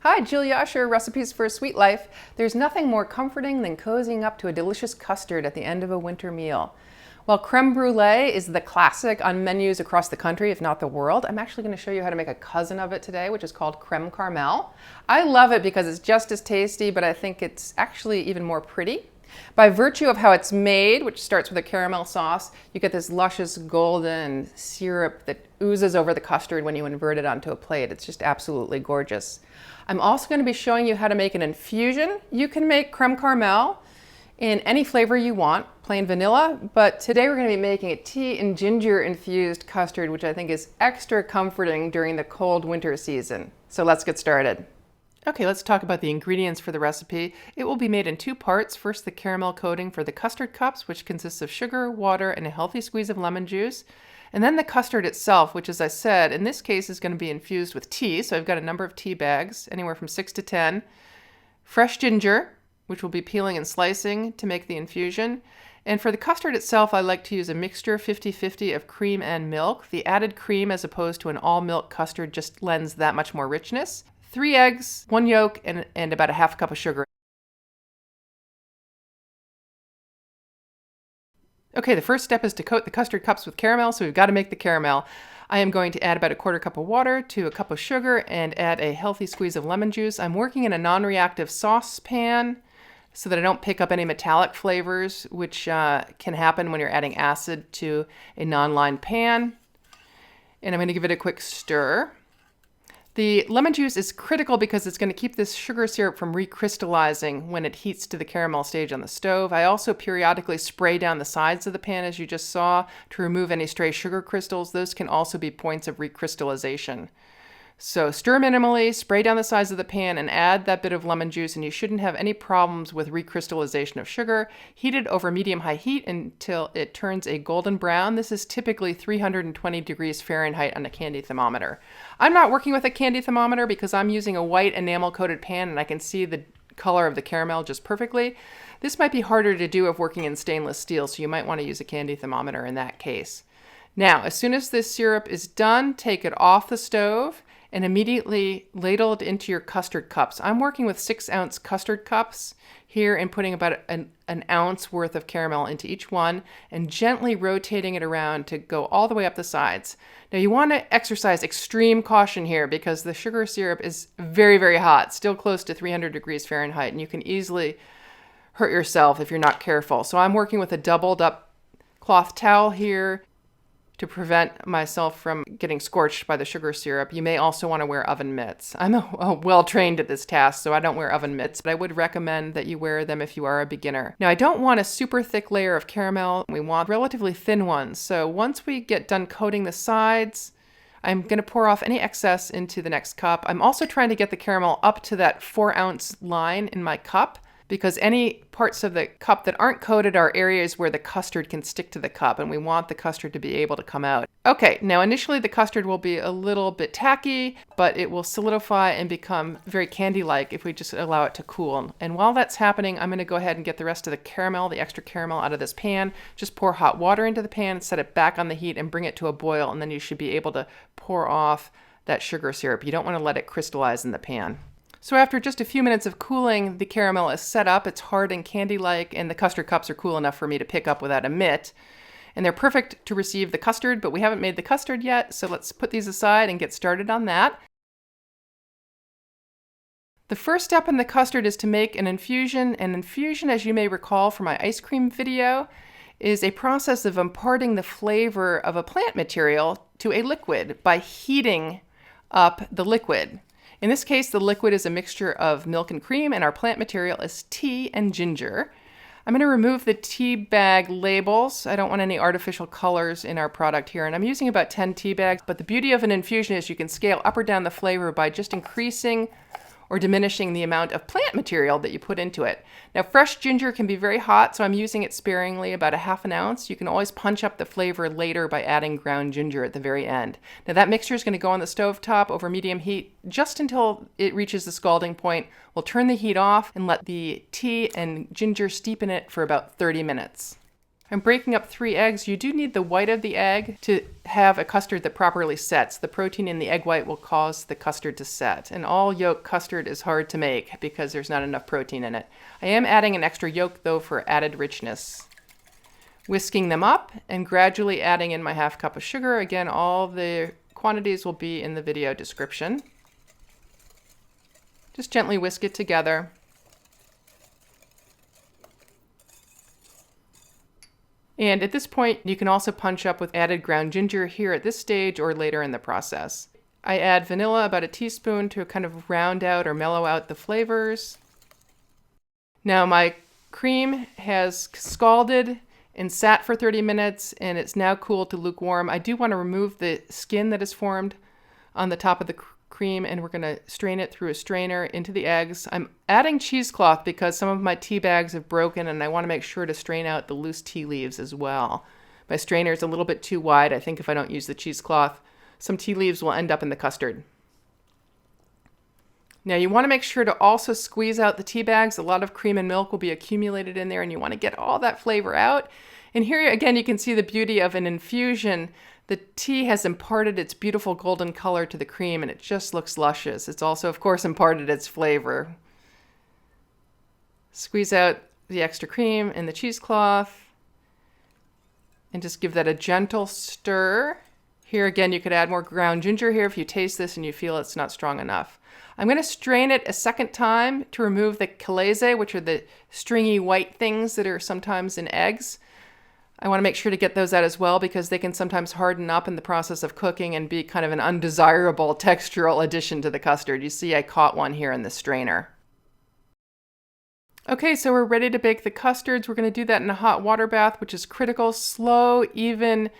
Hi, Jill Yasher, Recipes for a Sweet Life. There's nothing more comforting than cozying up to a delicious custard at the end of a winter meal. While creme brulee is the classic on menus across the country, if not the world, I'm actually going to show you how to make a cousin of it today, which is called crème caramel. I love it because it's just as tasty, but I think it's actually even more pretty. By virtue of how it's made, which starts with a caramel sauce, you get this luscious golden syrup that oozes over the custard when you invert it onto a plate. It's just absolutely gorgeous. I'm also going to be showing you how to make an infusion. You can make crème caramel in any flavor you want, plain vanilla, but today we're going to be making a tea and ginger infused custard, which I think is extra comforting during the cold winter season. So let's get started. Okay, let's talk about the ingredients for the recipe. It will be made in two parts. First, the caramel coating for the custard cups, which consists of sugar, water, and a healthy squeeze of lemon juice. And then the custard itself, which, as I said, in this case is going to be infused with tea. So I've got a number of tea bags, anywhere from 6 to 10. Fresh ginger, which we'll be peeling and slicing to make the infusion. And for the custard itself, I like to use a mixture 50-50 of cream and milk. The added cream, as opposed to an all-milk custard, just lends that much more richness. 3 eggs, 1 yolk, and about a half cup of sugar. Okay, the first step is to coat the custard cups with caramel, so we've got to make the caramel. I am going to add about a 1/4 cup of water to a cup of sugar and add a healthy squeeze of lemon juice. I'm working in a non-reactive saucepan so that I don't pick up any metallic flavors, which can happen when you're adding acid to a non-lined pan. And I'm going to give it a quick stir. The lemon juice is critical because it's going to keep this sugar syrup from recrystallizing when it heats to the caramel stage on the stove. I also periodically spray down the sides of the pan, as you just saw, to remove any stray sugar crystals. Those can also be points of recrystallization. So stir minimally, spray down the sides of the pan, and add that bit of lemon juice, and you shouldn't have any problems with recrystallization of sugar. Heat it over medium-high heat until it turns a golden brown. This is typically 320 degrees Fahrenheit on a candy thermometer. I'm not working with a candy thermometer because I'm using a white enamel-coated pan, and I can see the color of the caramel just perfectly. This might be harder to do if working in stainless steel, so you might want to use a candy thermometer in that case. Now, as soon as this syrup is done, take it off the stove and immediately ladle it into your custard cups. I'm working with 6-ounce custard cups here and putting about an ounce worth of caramel into each one and gently rotating it around to go all the way up the sides. Now you want to exercise extreme caution here because the sugar syrup is very, very hot, still close to 300 degrees Fahrenheit, and you can easily hurt yourself if you're not careful. So I'm working with a doubled up cloth towel here to prevent myself from getting scorched by the sugar syrup. You may also want to wear oven mitts. I'm well trained at this task, so I don't wear oven mitts, but I would recommend that you wear them if you are a beginner. Now, I don't want a super thick layer of caramel. We want relatively thin ones. So once we get done coating the sides, I'm going to pour off any excess into the next cup. I'm also trying to get the caramel up to that 4-ounce line in my cup, because any parts of the cup that aren't coated are areas where the custard can stick to the cup, and we want the custard to be able to come out. Okay, now initially the custard will be a little bit tacky, but it will solidify and become very candy-like if we just allow it to cool. And while that's happening, I'm going to go ahead and get the rest of the caramel, the extra caramel, out of this pan. Just pour hot water into the pan, set it back on the heat, and bring it to a boil, and then you should be able to pour off that sugar syrup. You don't want to let it crystallize in the pan. So after just a few minutes of cooling, the caramel is set up. It's hard and candy-like, and the custard cups are cool enough for me to pick up without a mitt. And they're perfect to receive the custard, but we haven't made the custard yet, so let's put these aside and get started on that. The first step in the custard is to make an infusion. An infusion, as you may recall from my ice cream video, is a process of imparting the flavor of a plant material to a liquid by heating up the liquid. In this case, the liquid is a mixture of milk and cream, and our plant material is tea and ginger. I'm going to remove the tea bag labels. I don't want any artificial colors in our product here, and I'm using about 10 tea bags. But the beauty of an infusion is you can scale up or down the flavor by just increasing or diminishing the amount of plant material that you put into it. Now, fresh ginger can be very hot, so I'm using it sparingly, about a 1/2 ounce. You can always punch up the flavor later by adding ground ginger at the very end. Now, that mixture is going to go on the stove top over medium heat just until it reaches the scalding point. We'll turn the heat off and let the tea and ginger steep in it for about 30 minutes. I'm breaking up 3 eggs. You do need the white of the egg to have a custard that properly sets. The protein in the egg white will cause the custard to set. And all yolk custard is hard to make because there's not enough protein in it. I am adding an extra yolk though for added richness. Whisking them up and gradually adding in my ½ cup of sugar. Again, all the quantities will be in the video description. Just gently whisk it together. And at this point, you can also punch up with added ground ginger here at this stage or later in the process. I add vanilla, about a teaspoon, to kind of round out or mellow out the flavors. Now my cream has scalded and sat for 30 minutes, and it's now cooled to lukewarm. I do want to remove the skin that is formed on the top of the cream, and we're going to strain it through a strainer into the eggs. I'm adding cheesecloth because some of my tea bags have broken and I want to make sure to strain out the loose tea leaves as well. My strainer is a little bit too wide. I think if I don't use the cheesecloth, some tea leaves will end up in the custard. Now you want to make sure to also squeeze out the tea bags. A lot of cream and milk will be accumulated in there and you want to get all that flavor out. And here again you can see the beauty of an infusion. The tea has imparted its beautiful golden color to the cream and it just looks luscious. It's also, of course, imparted its flavor. Squeeze out the extra cream and the cheesecloth and just give that a gentle stir. Here again, you could add more ground ginger here if you taste this and you feel it's not strong enough. I'm going to strain it a second time to remove the caramelized, which are the stringy white things that are sometimes in eggs. I want to make sure to get those out as well because they can sometimes harden up in the process of cooking and be kind of an undesirable textural addition to the custard. You see I caught one here in the strainer. Okay, so we're ready to bake the custards. We're going to do that in a hot water bath, which is critical. Slow, even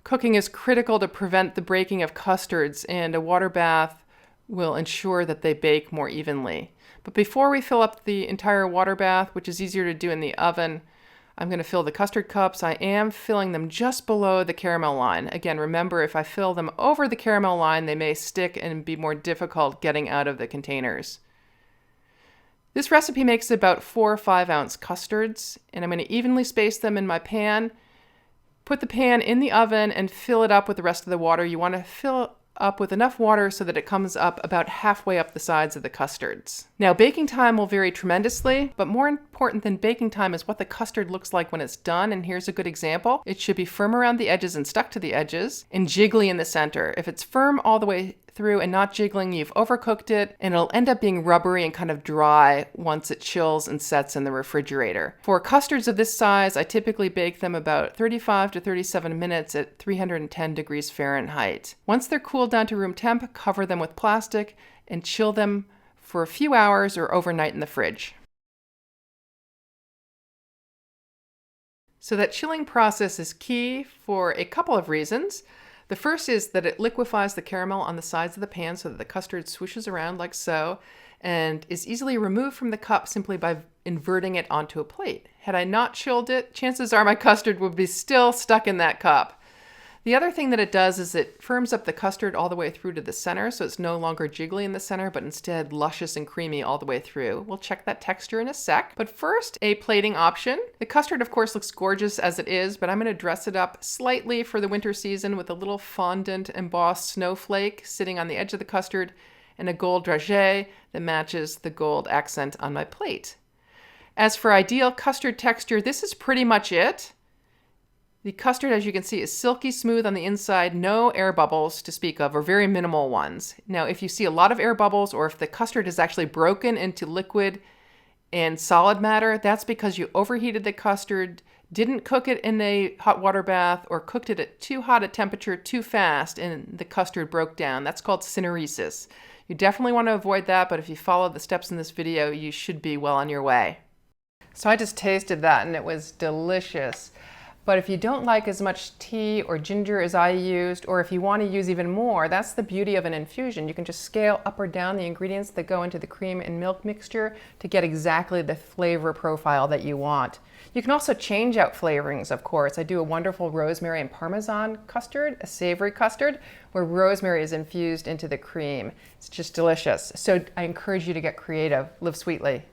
cooking is critical to prevent the breaking of custards, and a water bath will ensure that they bake more evenly. But before we fill up the entire water bath, which is easier to do in the oven, I'm going to fill the custard cups. I am filling them just below the caramel line. Again, remember, if I fill them over the caramel line, they may stick and be more difficult getting out of the containers. This recipe makes about 4 or 5 ounce custards, and I'm going to evenly space them in my pan. Put the pan in the oven and fill it up with the rest of the water. You want to fill up with enough water so that it comes up about halfway up the sides of the custards. Now, baking time will vary tremendously, but more important than baking time is what the custard looks like when it's done, and here's a good example. It should be firm around the edges and stuck to the edges, and jiggly in the center. If it's firm all the way through and not jiggling, you've overcooked it, and it'll end up being rubbery and kind of dry once it chills and sets in the refrigerator. For custards of this size, I typically bake them about 35 to 37 minutes at 310 degrees Fahrenheit. Once they're cooled down to room temp, cover them with plastic and chill them for a few hours or overnight in the fridge. So that chilling process is key for a couple of reasons. The first is that it liquefies the caramel on the sides of the pan so that the custard swooshes around like so and is easily removed from the cup simply by inverting it onto a plate. Had I not chilled it, chances are my custard would be still stuck in that cup. The other thing that it does is it firms up the custard all the way through to the center, so it's no longer jiggly in the center, but instead luscious and creamy all the way through. We'll check that texture in a sec. But first, a plating option. The custard, of course, looks gorgeous as it is, but I'm going to dress it up slightly for the winter season with a little fondant embossed snowflake sitting on the edge of the custard and a gold dragée that matches the gold accent on my plate. As for ideal custard texture, this is pretty much it. The custard, as you can see, is silky smooth on the inside, no air bubbles to speak of, or very minimal ones. Now, if you see a lot of air bubbles, or if the custard is actually broken into liquid and solid matter, that's because you overheated the custard, didn't cook it in a hot water bath, or cooked it at too hot a temperature too fast, and the custard broke down. That's called syneresis. You definitely want to avoid that, but if you follow the steps in this video, you should be well on your way. So I just tasted that, and it was delicious. But if you don't like as much tea or ginger as I used, or if you want to use even more, that's the beauty of an infusion. You can just scale up or down the ingredients that go into the cream and milk mixture to get exactly the flavor profile that you want. You can also change out flavorings, of course. I do a wonderful rosemary and parmesan custard, a savory custard, where rosemary is infused into the cream. It's just delicious. So I encourage you to get creative. Live sweetly.